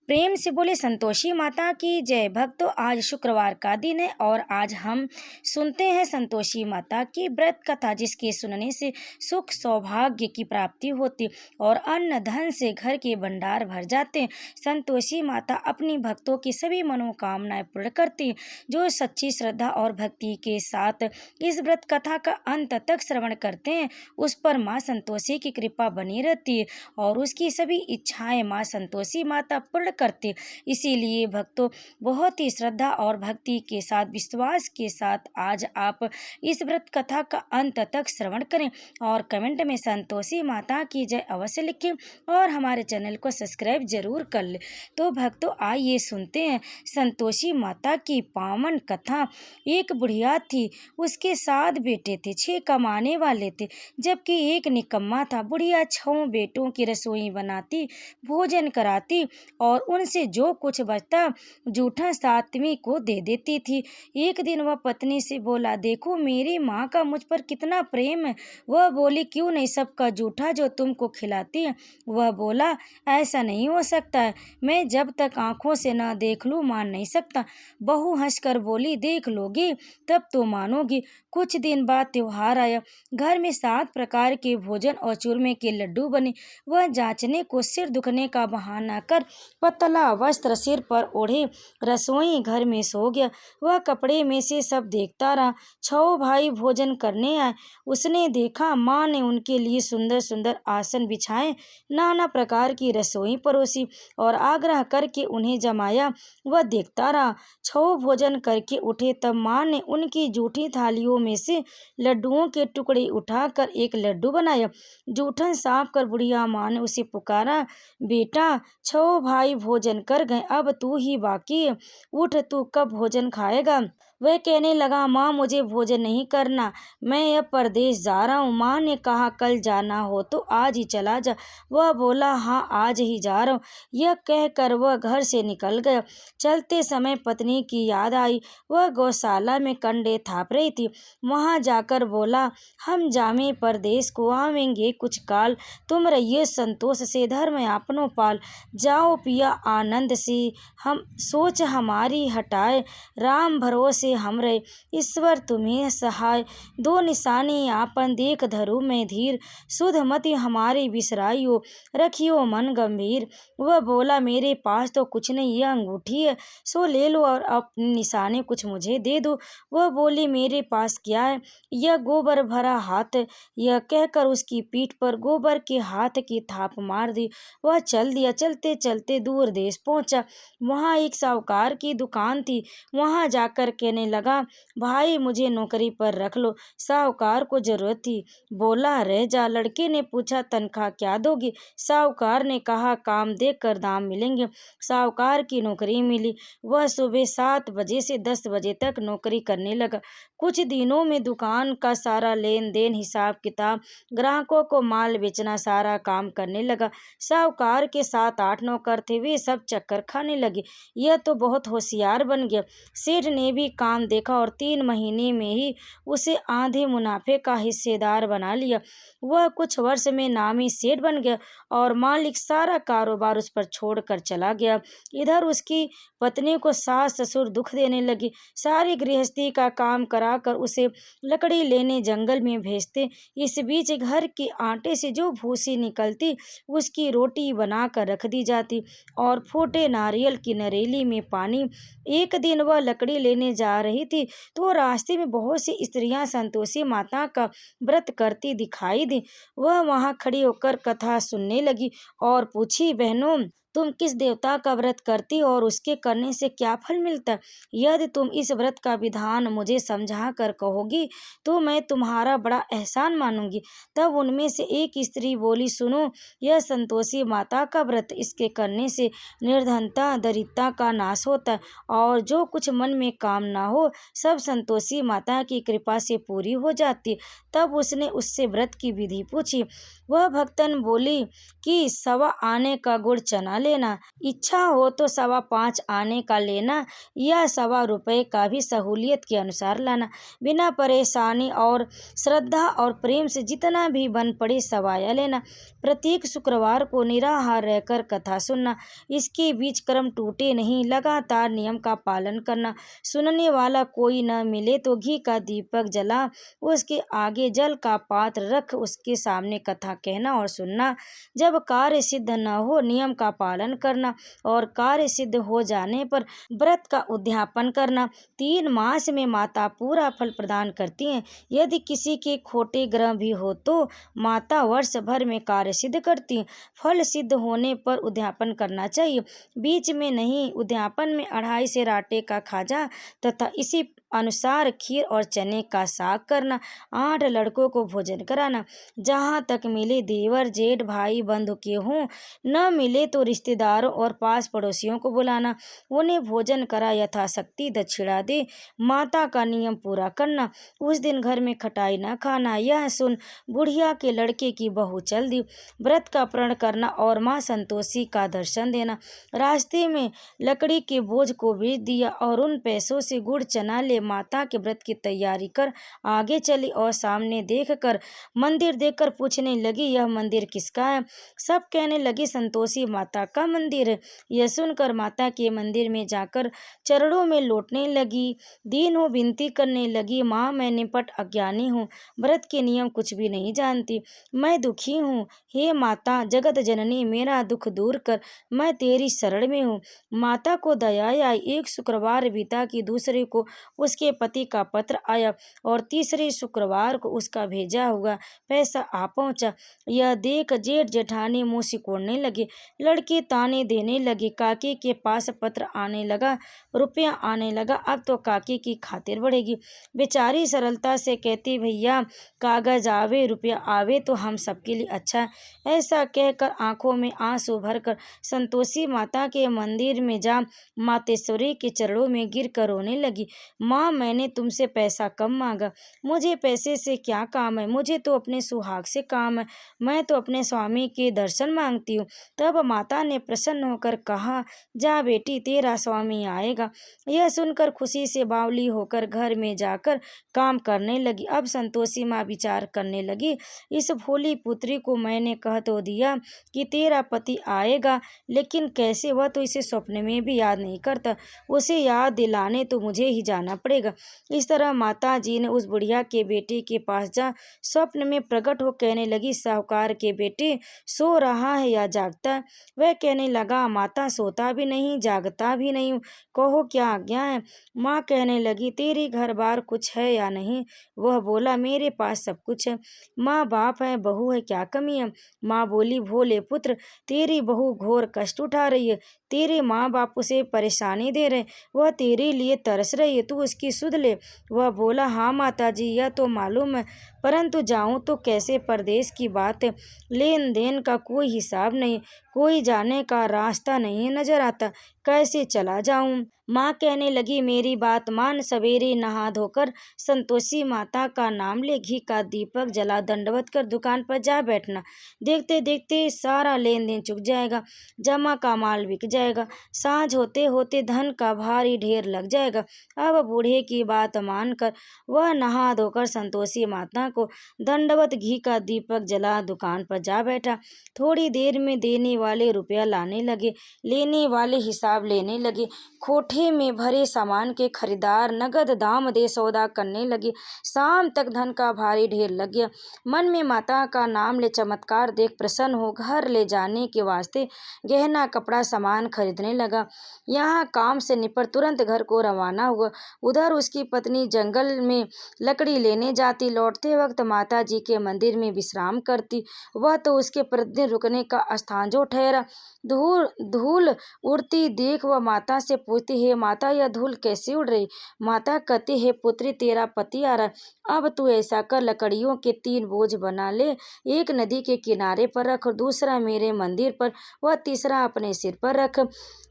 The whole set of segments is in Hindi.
प्रेम से बोले संतोषी माता की जय। भक्तों, आज शुक्रवार का दिन है और आज हम सुनते हैं संतोषी माता की व्रत कथा, जिसके सुनने से सुख सौभाग्य की प्राप्ति होती और अन्न धन से घर के भंडार भर जाते हैं। संतोषी माता अपनी भक्तों की सभी मनोकामनाएं पूर्ण करती हैं। जो सच्ची श्रद्धा और भक्ति के साथ इस व्रत कथा का अंत तक श्रवण करते हैं, उस पर माँ संतोषी की कृपा बनी रहती है और उसकी सभी इच्छाएं माँ संतोषी माता पूर्ण करते। इसीलिए भक्तों, बहुत ही श्रद्धा और भक्ति के साथ, विश्वास के साथ आज आप इस व्रत कथा का अंत तक श्रवण करें और कमेंट में संतोषी माता की जय अवश्य लिखें और हमारे चैनल को सब्सक्राइब जरूर कर ले। तो भक्तों, आइए सुनते हैं संतोषी माता की पावन कथा। एक बुढ़िया थी, उसके 7 बेटे थे, 6 कमाने वाले थे, जबकि एक निकम्मा था। बुढ़िया 6 बेटों की रसोई बनाती, भोजन कराती और उनसे जो कुछ बचता जूठा 7वीं को दे देती थी। एक दिन वह पत्नी से बोला, देखो मेरी माँ का मुझ पर कितना प्रेम है। वह बोली, क्यों नहीं, सबका जूठा जो तुमको खिलाती है। वह बोला, ऐसा नहीं हो सकता है, मैं जब तक आंखों से न देख लूं मान नहीं सकता। बहू हंसकर बोली, देख लोगी तब तो मानोगी। कुछ दिन बाद त्योहार आया। घर में 7 प्रकार के भोजन और चूरमे के लड्डू बने। वह जांचने को सिर दुखने का बहाना कर पतला वस्त्र सिर पर ओढ़े रसोई घर में सो गया। वह कपड़े में से सब देखता रहा। 6 भाई भोजन करने आए। उसने देखा माँ ने उनके लिए सुंदर सुंदर आसन बिछाए, नाना प्रकार की रसोई परोसी और आग्रह करके उन्हें जमाया। वह देखता रहा। 6 भोजन करके उठे तब माँ ने उनकी जूठी थालियों में से लड्डुओं के टुकड़े उठाकर एक लड्डू बनाया। जूठन साफ कर बुढ़िया माँ ने उसे पुकारा, बेटा 6 भाई भोजन कर गए, अब तू ही बाकी है, उठ, तू कब भोजन खाएगा। वह कहने लगा, माँ मुझे भोजन नहीं करना, मैं अब परदेश जा रहा हूँ। माँ ने कहा, कल जाना हो तो आज ही चला जा। वह बोला, हाँ आज ही जा रहा हूँ। यह कहकर वह घर से निकल गया। चलते समय पत्नी की याद आई। वह गौशाला में कंडे थाप रही थी। वहां जाकर बोला, हम जामे परदेश को आवेंगे कुछ काल, तुम रहिए संतोष से धर्म आपनो पाल। जाओ पिया आनंद से, हम सोच हमारी हटाए, राम भरोसे हम रहे, ईश्वर तुम्हें सहाय। 2 निशानी आपन देख धरू में धीर, सुध मति हमारी बिसराइयो, रखियो मन गंभीर। वह बोला, मेरे पास तो कुछ नहीं, यह अंगूठी है, सो ले लो और अपने निशाने कुछ मुझे दे दो। वह बोली, मेरे पास क्या है, यह गोबर भरा हाथ है। यह कहकर उसकी पीठ पर गोबर के हाथ की थाप मार दी। वह चल दिया। चलते चलते दूर देश पहुंचा। वहां एक साहूकार की दुकान थी। वहां जाकर कहने लगा, भाई मुझे नौकरी पर रख लो। साहूकार को जरूरत थी। बोला, रह जा। लड़के ने पूछा, तनख्वाह क्या दोगे। साहूकार ने कहा, काम देख कर दाम मिलेंगे। साहूकार की नौकरी मिली। वह सुबह 7 बजे से 10 बजे तक नौकरी करने लगा। कुछ दिनों में दुकान का सारा लेन देन, हिसाब किताब, ग्राहकों को माल बेचना, सारा काम करने लगा। साहूकार के 7-8 नौकर थे, वे सब चक्कर खाने लगे। यह तो बहुत होशियार बन गया। सेठ ने भी काम देखा और 3 महीने में ही उसे आधे मुनाफे का हिस्सेदार बना लिया। वह कुछ वर्ष में नामी सेठ बन गया और मालिक सारा कारोबार उस पर छोड़कर चला गया। इधर उसकी पत्नी को सास ससुर दुख देने लगे। सारी गृहस्थी का काम कराकर उसे लकड़ी लेने जंगल में भेजते। इस बीच घर के आटे से जो भूसी निकलती, उसकी रोटी बनाकर रख दी जाती और फूटे नारियल की नरेली में पानी। एक दिन वह लकड़ी लेने जा रही थी तो रास्ते में बहुत सी स्त्रियां संतोषी माता का व्रत करती दिखाई दी। वह वहां खड़ी होकर कथा सुनने लगी और पूछी, बहनों तुम किस देवता का व्रत करती और उसके करने से क्या फल मिलता है? यदि तुम इस व्रत का विधान मुझे समझा कर कहोगी तो मैं तुम्हारा बड़ा एहसान मानूंगी। तब उनमें से एक स्त्री बोली, सुनो, यह संतोषी माता का व्रत, इसके करने से निर्धनता दरिद्रता का नाश होता है और जो कुछ मन में कामना हो सब संतोषी माता की कृपा से पूरी हो जाती है। तब उसने उससे व्रत की विधि पूछी। वह भक्तन बोली कि 1.25 आने का गुड़ चना लेना। इच्छा हो तो 5.25 आने का लेना या ₹1.25 का भी सहूलियत के अनुसार लाना। बिना परेशानी और श्रद्धा और प्रेम से जितना भी बन पड़े सवाया लेना। प्रत्येक शुक्रवार को निराहार रहकर कथा सुनना। इसके बीच क्रम टूटे नहीं, लगातार नियम का पालन करना। सुनने वाला कोई न मिले तो घी का दीपक जला, उसके आगे जल का पात्र रख उसके सामने कथा कहना और सुनना। जब कार्य सिद्ध न हो नियम का पालन करना और कार्य सिद्ध हो जाने पर व्रत का उद्यापन करना। 3 मास में माता पूरा फल प्रदान करती हैं। यदि किसी के खोटे ग्रह भी हो तो माता वर्ष भर में कार्य सिद्ध करती हैं। फल सिद्ध होने पर उद्यापन करना चाहिए, बीच में नहीं। उद्यापन में 2.5 सेर आटे का खाजा तथा इसी अनुसार खीर और चने का साग करना। 8 लड़कों को भोजन कराना। जहाँ तक मिले देवर जेठ भाई बंधु के हों, न मिले तो रिश्तेदारों और पास पड़ोसियों को बुलाना, उन्हें भोजन करा यथाशक्ति दक्षिणा दे। माता का नियम पूरा करना। उस दिन घर में खटाई न खाना। यह सुन बुढ़िया के लड़के की बहू चल दी। व्रत का प्रण करना और माँ संतोषी का दर्शन देना। रास्ते में लकड़ी के बोझ को बेच दिया और उन पैसों से गुड़ चना ले माता के व्रत की तैयारी कर आगे चली और सामने देखकर मंदिर देखकर पूछने लगी, यह मंदिर किसका है? सब कहने लगे, संतोषी माता का मंदिर है। यह सुनकर माता के मंदिर में जाकर चरणों में लौटने लगी। दीन हो विनती करने लगी, माँ मैं निपट अज्ञानी हूँ, व्रत के नियम कुछ भी नहीं जानती, मैं दुखी हूँ। हे माता जगत जननी मेरा दुख दूर कर, मैं तेरी शरण में हूँ। माता को दया आई। एक शुक्रवार बीता कि दूसरे को उसके पति का पत्र आया और तीसरे शुक्रवार को उसका भेजा हुआ पैसा आ पहुंचा। यह देख जेठ जेठानी मुंह सिकोड़ने लगे। लड़के ताने देने लगे। काकी के पास पत्र आने लगा, रुपया आने लगा, अब तो काकी की खातिर बढ़ेगी। बेचारी सरलता से कहती, भैया कागज आवे रुपया आवे तो हम सबके लिए अच्छा है। ऐसा कहकर आंखों में आंसू भरकर संतोषी माता के मंदिर में जा मातेश्वरी के चरणों में गिर कर रोने लगी। माँ मैंने तुमसे पैसा कम मांगा, मुझे पैसे से क्या काम है, मुझे तो अपने सुहाग से काम है, मैं तो अपने स्वामी के दर्शन मांगती हूँ। तब माता ने प्रसन्न होकर कहा, जा बेटी तेरा स्वामी आएगा। यह सुनकर खुशी से बावली होकर घर में जाकर काम करने लगी। अब संतोषी माँ विचार करने लगी, इस भोली पुत्री को मैंने कह तो दिया कि तेरा पति आएगा, लेकिन कैसे, वह तो इसे स्वप्न में भी याद नहीं करता, उसे याद दिलाने तो मुझे ही जाना पड़ेगा। इस तरह माता जी ने उस बुढ़िया के बेटे के पास जा स्वप्न में प्रकट हो कहने लगी, साहूकार के बेटे सो रहा है या जागता है? वह कहने लगा, माता सोता भी नहीं जागता भी नहीं हूँ, कहो क्या आज्ञा है? माँ कहने लगी, तेरी घर बार कुछ है या नहीं? वह बोला, मेरे पास सब कुछ है, माँ बाप है, बहू है, क्या कमी है? माँ बोली, भोले पुत्र तेरी बहू घोर कष्ट उठा रही है, तेरे माँ बाप उसे परेशानी दे रहे, वह तेरे लिए तरस रही है, तू उसकी सुध ले। वह बोला, हाँ माता जी यह तो मालूम है, परंतु जाऊं तो कैसे? परदेश की बात है, लेन देन का कोई हिसाब नहीं, कोई जाने का रास्ता नहीं नजर आता, कैसे चला जाऊं? माँ कहने लगी, मेरी बात मान, सवेरे नहा धोकर संतोषी माता का नाम ले, घी का दीपक जला दंडवत कर दुकान पर जा बैठना। देखते देखते सारा लेन देन चुक जाएगा, जमा का माल बिक जाएगा, साँझ होते होते धन का भारी ढेर लग जाएगा। अब बूढ़े की बात मानकर वह नहा धोकर संतोषी माता को दंडवत घी का दीपक जला दुकान पर जा बैठा। थोड़ी देर में देने वाले रुपया लाने लगे, लेने वाले हिसाब लेने लगे। कोठे में भरे सामान के खरीदार नगद दाम दे सौदा करने लगे। शाम तक धन का भारी ढेर लग गया। मन में माता का नाम ले चमत्कार देख प्रसन्न हो घर ले जाने के वास्ते गहना कपड़ा सामान खरीदने लगा। यहाँ काम से निपट तुरंत घर को रवाना हुआ। उधर उसकी पत्नी जंगल में लकड़ी लेने जाती, लौटते वक्त माता जी के मंदिर में विश्राम करती। वह तो उसके प्रतिदिन रुकने का स्थान जो ठहरा। धूल धूल उड़ती देख वह माता से पूछती, हे माता यह धूल कैसे उड़ रही? माता कहती, हे पुत्री तेरा पति आ रहा है, अब तू ऐसा कर लकड़ियों के 3 बोझ बना ले, एक नदी के किनारे पर रख, दूसरा मेरे मंदिर पर, वह तीसरा अपने सिर पर रख।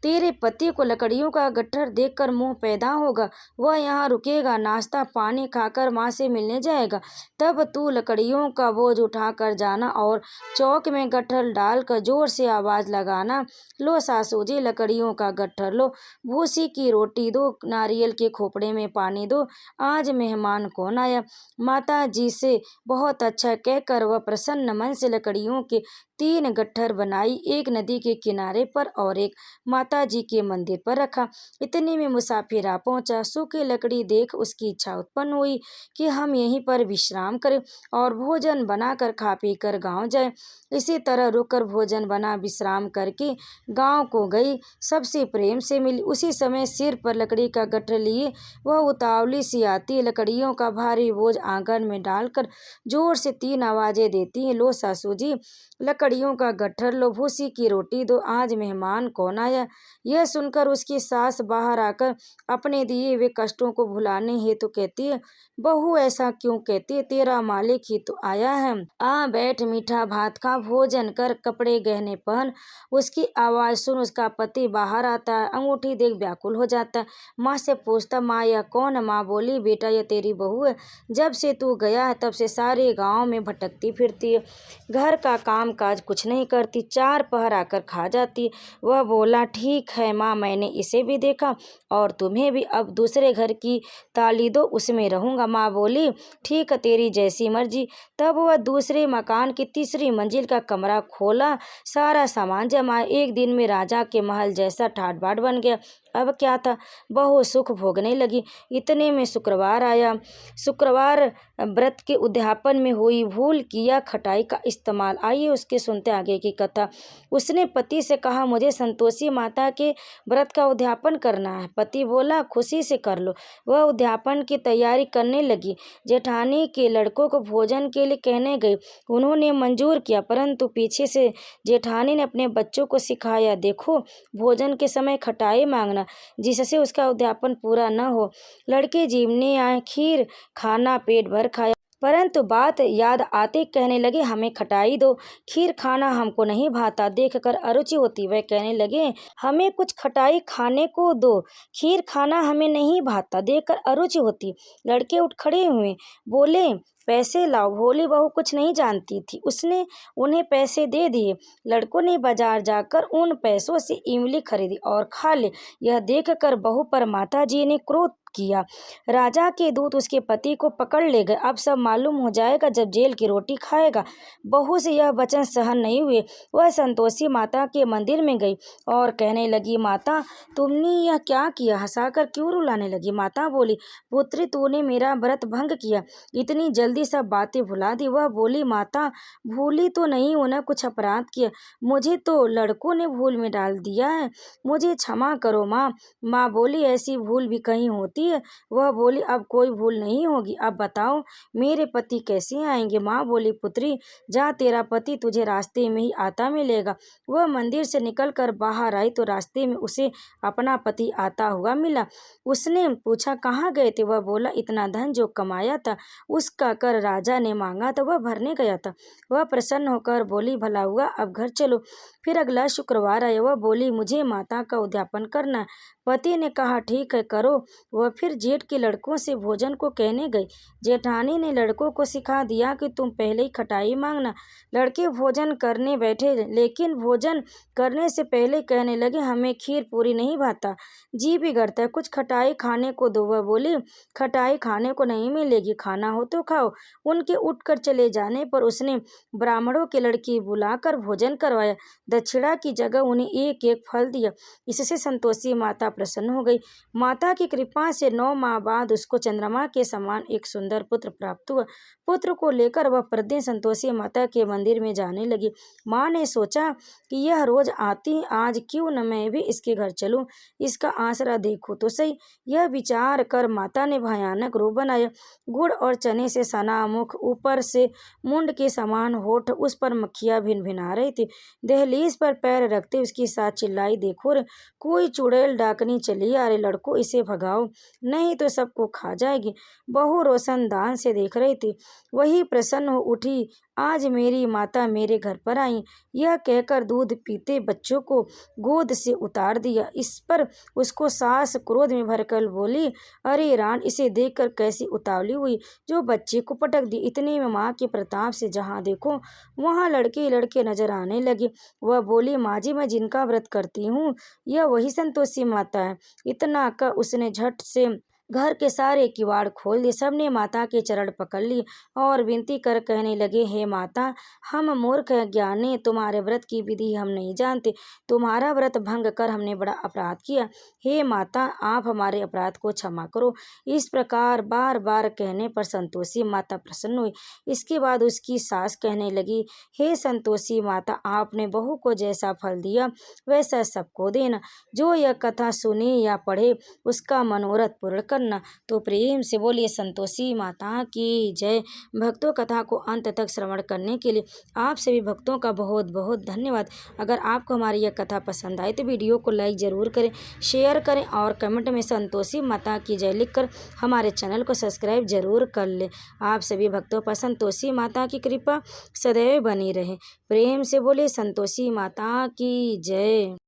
तेरे पति को लकड़ियों का गट्ठर देखकर मोह पैदा होगा, वह यहाँ रुकेगा, नाश्ता पानी खाकर माँ से मिलने जाएगा, तब तू लकड़ियों का बोझ उठाकर जाना और चौक में गट्ठर डालकर जोर से आवाज़ लगाना। लो सासू जी लकड़ियों का गट्ठर लो, भूसी की रोटी दो, नारियल के खोपड़े में पानी दो, आज मेहमान कौन आया। माता जी से बहुत अच्छा कहकर वह प्रसन्न मन से लकड़ियों के 3 गट्ठर बनाई, एक नदी के किनारे पर और एक माता जी के मंदिर पर रखा। इतने में मुसाफिर आ पहुंचा। सूखी लकड़ी देख उसकी इच्छा उत्पन्न हुई कि हम यहीं पर विश्राम करें और भोजन बनाकर खा पी कर गाँव जाए। इसी तरह रुककर भोजन बना विश्राम करके गाँव को गई, सबसे प्रेम से मिली। उसी समय सिर पर लकड़ी का गट्ठर लिए वह उतावली सी आती, लकड़ियों का भारी बोझ आंगन में डालकर जोर से 3 आवाजें देती है, लो सासू जी लकड़ियों का गट्ठर लो, भूसी की रोटी दो, आज मेहमान कौन आया। यह सुनकर उसकी सास बाहर आकर अपने दिए हुए कष्टों को भुलाने हेतु कहती है, बहू ऐसा क्यों कहती है, तेरा मालिक ही तो आया है, आ बैठ मीठा भात खा, भोजन कर, कपड़े गहने पहन। उसकी आवाज़ सुन उसका पति बाहर आता है, अंगूठी देख व्याकुल हो जाता है। माँ से पूछता, माँ यह कौन है। माँ बोली, बेटा यह तेरी बहू है, जब से तू गया है तब से सारे गाँव में भटकती फिरती है, घर का काम काज कुछ नहीं करती, 4 पहर आकर खा जाती। वह बोला, ठीक है माँ, मैंने इसे भी देखा और तुम्हें भी, अब दूसरे घर की ताली दो, उसमें रहूँगा। माँ बोली, ठीक है तेरी जैसी मर्जी। तब वह दूसरे मकान की तीसरी मंजिल का कमरा खोला, सारा सामान जमाया, एक दिन में राजा के महल जैसा ठाट बाट बन गया। अब क्या था, बहू सुख भोगने लगी। इतने में शुक्रवार आया। शुक्रवार व्रत के उद्यापन में हुई भूल किया खटाई का इस्तेमाल। आइए उसके सुनते आगे की कथा। उसने पति से कहा, मुझे संतोषी माता के व्रत का उद्यापन करना है। पति बोला, खुशी से कर लो। वह उद्यापन की तैयारी करने लगी। जेठानी के लड़कों को भोजन के लिए कहने गई, उन्होंने मंजूर किया, परंतु पीछे से जेठानी ने अपने बच्चों को सिखाया, देखो भोजन के समय खटाई मांगना, जिससे उसका उद्यापन पूरा न हो। लड़के जीवने आए, खीर खाना पेट भर खाया, परंतु बात याद आते कहने लगे, हमें खटाई दो, खीर खाना हमको नहीं भाता। देखकर अरुचि होती वह कहने लगे, हमें कुछ खटाई खाने को दो, खीर खाना हमें नहीं भाता। देखकर अरुचि होती। लड़के उठ खड़े हुए, बोले, पैसे लाओ। भोली बहू कुछ नहीं जानती थी, उसने उन्हें पैसे दे दिए। लड़कों ने बाजार जाकर उन पैसों से इमली खरीदी और खा ले। यह देखकर बहू पर माता जी ने क्रोध किया। राजा के दूत उसके पति को पकड़ ले गए। अब सब मालूम हो जाएगा जब जेल की रोटी खाएगा। बहू से यह वचन सहन नहीं हुए। वह संतोषी माता के मंदिर में गई और कहने लगी, माता तुमने यह क्या किया, हंसाकर क्यों रुलाने लगी। माता बोली, पुत्री तूने मेरा व्रत भंग किया, इतनी जल्दी सब बातें भुला दी। वह बोली, माता भूली तो नहीं, उन्हें कुछ अपराध किया, मुझे तो लड़कों ने भूल में डाल दिया है, मुझे क्षमा करो माँ। माँ बोली, ऐसी भूल भी कहीं होती है। वह बोली, अब कोई भूल नहीं होगी, अब बताओ मेरे पति कैसे आएंगे। माँ बोली, पुत्री जा, तेरा पति तुझे रास्ते में ही आता मिलेगा। वह मंदिर से निकलकर बाहर आई तो रास्ते में उसे अपना पति आता हुआ मिला। उसने पूछा, कहाँ गए थे। वह बोला, इतना धन जो कमाया था उसका कर राजा ने मांगा था, वह भरने गया था। वह प्रसन्न होकर बोली, भला हुआ, अब घर चलो। फिर अगला शुक्रवार आया। वह बोली, मुझे माता का उद्यापन करना है। पति ने कहा, ठीक है करो। वह फिर जेठ के लड़कों से भोजन को कहने गई। जेठानी ने लड़कों को सिखा दिया कि तुम पहले ही खटाई मांगना। लड़के भोजन करने बैठे, लेकिन भोजन करने से पहले कहने लगे, हमें खीर पूरी नहीं भाता, जी बिगड़ता है, कुछ खटाई खाने को दो। वह बोली, खटाई खाने को नहीं मिलेगी, खाना हो तो खाओ। उनके उठकर चले जाने पर उसने ब्राह्मणों के लड़की बुलाकर भोजन करवाया। दक्षिणा की जगह उन्हें एक एक फल दिया। इससे संतोषी माता प्रसन्न हो गई। माता की कृपा से 9 माह बाद उसको चंद्रमा के समान एक सुंदर पुत्र प्राप्त हुआ। पुत्र को लेकर वह प्रतिदिन संतोषी माता के मंदिर में जाने लगी। माँ ने सोचा कि यह रोज आती, आज क्यों न मैं भी इसके घर चलूं, इसका आसरा देखूं तो सही। यह विचार कर माता ने भयानक रूप बनाया। गुड़ और चने से सना मुख, ऊपर से मुंड के समान होठ, उस पर मक्खियाँ भिन भिना रही थी। दहलीज पर पैर रखते उसकी साथ चिल्लाई, देखो रे कोई चुड़ैल डाकनी चली आ रही, लड़को इसे भगाओ नहीं तो सबको खा जाएगी। बहू रोशनदान से देख रही थी। वही प्रसन्न हो उठी, आज मेरी माता मेरे घर पर आई। यह कहकर दूध पीते बच्चों को गोद से उतार दिया। इस पर उसको सास क्रोध में भरकर बोली, अरे रान, इसे देखकर कैसी उतावली हुई जो बच्चे को पटक दी। इतने में माँ के प्रताप से जहाँ देखो वहाँ लड़के लड़के नजर आने लगे। वह बोली, माँ जी, मैं जिनका व्रत करती हूँ यह वही संतोषी माता है। इतना कर उसने झट से घर के सारे किवाड़ खोल दिए। सबने माता के चरण पकड़ लिए और विनती कर कहने लगे, हे माता, हम मूर्ख ज्ञानी, तुम्हारे व्रत की विधि हम नहीं जानते। तुम्हारा व्रत भंग कर हमने बड़ा अपराध किया। हे माता, आप हमारे अपराध को क्षमा करो। इस प्रकार बार बार कहने पर संतोषी माता प्रसन्न हुई। इसके बाद उसकी सास कहने लगी, हे संतोषी माता, आपने बहू को जैसा फल दिया वैसा सबको देना। जो यह कथा सुने या पढ़े उसका मनोरथ पूर्ण करना। तो प्रेम से बोलिए संतोषी माता की जय। भक्तों, कथा को अंत तक श्रवण करने के लिए आप सभी भक्तों का बहुत बहुत धन्यवाद। अगर आपको हमारी यह कथा पसंद आए तो वीडियो को लाइक ज़रूर करें, शेयर करें और कमेंट में संतोषी माता की जय लिखकर हमारे चैनल को सब्सक्राइब जरूर कर लें। आप सभी भक्तों पर संतोषी माता की कृपा सदैव बनी रहे। प्रेम से बोलिए संतोषी माता की जय।